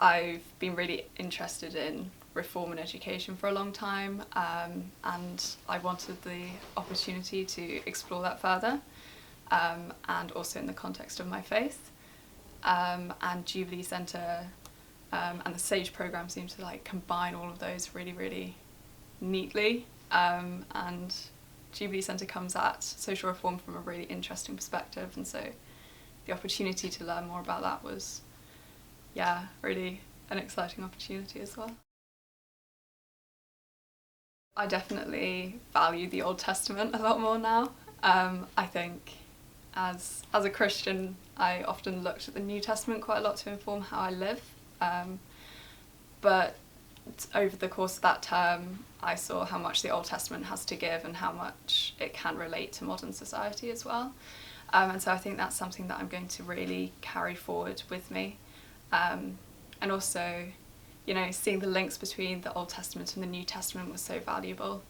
I've been really interested in reform and education for a long time, and I wanted the opportunity to explore that further, and also in the context of my faith. And Jubilee Centre and the SAGE programme seem to like combine all of those really, really neatly. And Jubilee Centre comes at social reform from a really interesting perspective, and so the opportunity to learn more about that was, yeah, really an exciting opportunity as well. I definitely value the Old Testament a lot more now. I think as a Christian, I often looked at the New Testament quite a lot to inform how I live. But over the course of that term, I saw how much the Old Testament has to give and how much it can relate to modern society as well. And so I think that's something that I'm going to really carry forward with me. And also, you know, seeing the links between the Old Testament and the New Testament was so valuable.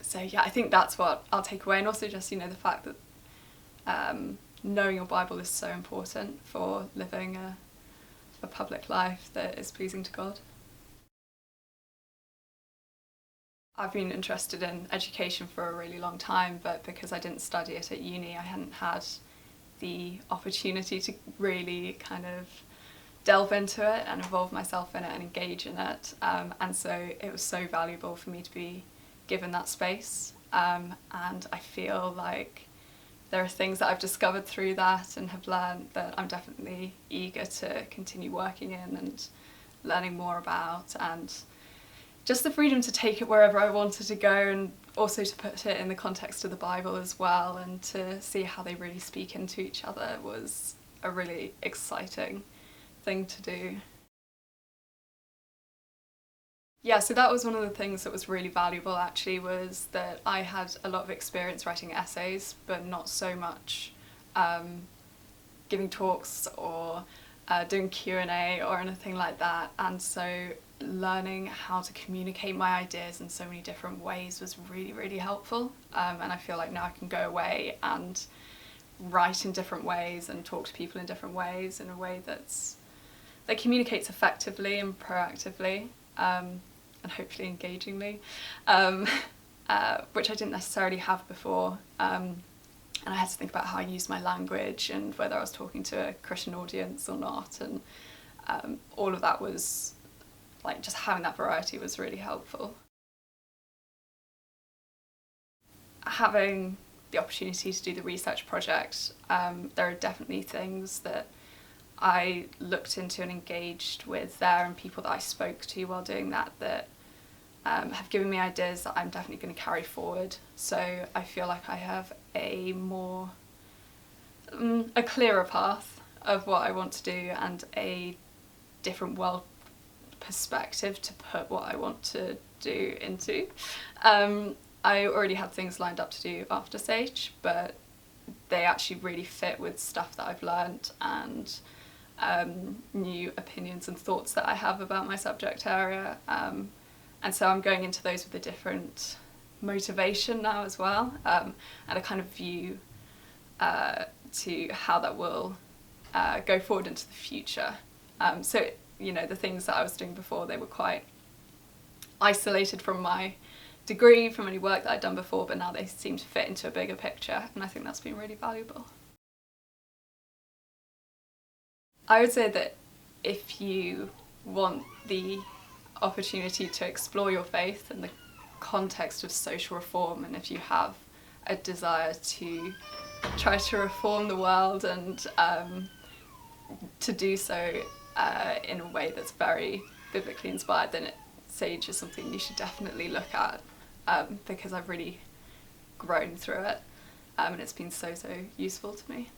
So yeah, I think that's what I'll take away, and also just, you know, the fact that knowing your Bible is so important for living a public life that is pleasing to God. I've been interested in education for a really long time, but because I didn't study it at uni, I hadn't had the opportunity to really kind of delve into it and involve myself in it and engage in it. And so it was so valuable for me to be given that space. And I feel like there are things that I've discovered through that and have learned that I'm definitely eager to continue working in and learning more about, and just the freedom to take it wherever I wanted to go, and also to put it in the context of the Bible as well, and to see how they really speak into each other was a really exciting thing to do. Yeah, so that was one of the things that was really valuable actually, was that I had a lot of experience writing essays, but not so much giving talks or doing Q&A or anything like that. And so learning how to communicate my ideas in so many different ways was really, really helpful. And I feel like now I can go away and write in different ways and talk to people in different ways in a way that communicates effectively and proactively, and hopefully engagingly, which I didn't necessarily have before. And I had to think about how I used my language and whether I was talking to a Christian audience or not, and all of that was like, just having that variety was really helpful. Having the opportunity to do the research project, there are definitely things that I looked into and engaged with there, and people that I spoke to while doing that have given me ideas that I'm definitely going to carry forward. So I feel like I have a clearer path of what I want to do, and a different world perspective to put what I want to do into. I already had things lined up to do after SAGE, but they actually really fit with stuff that I've learnt and new opinions and thoughts that I have about my subject area. And so I'm going into those with a different motivation now as well, and a kind of view to how that will go forward into the future. So, you know, the things that I was doing before, they were quite isolated from my degree, from any work that I'd done before, but now they seem to fit into a bigger picture, and I think that's been really valuable. I would say that if you want the opportunity to explore your faith in the context of social reform, and if you have a desire to try to reform the world and to do so in a way that's very biblically inspired, then SAGE is something you should definitely look at, because I've really grown through it, and it's been so useful to me.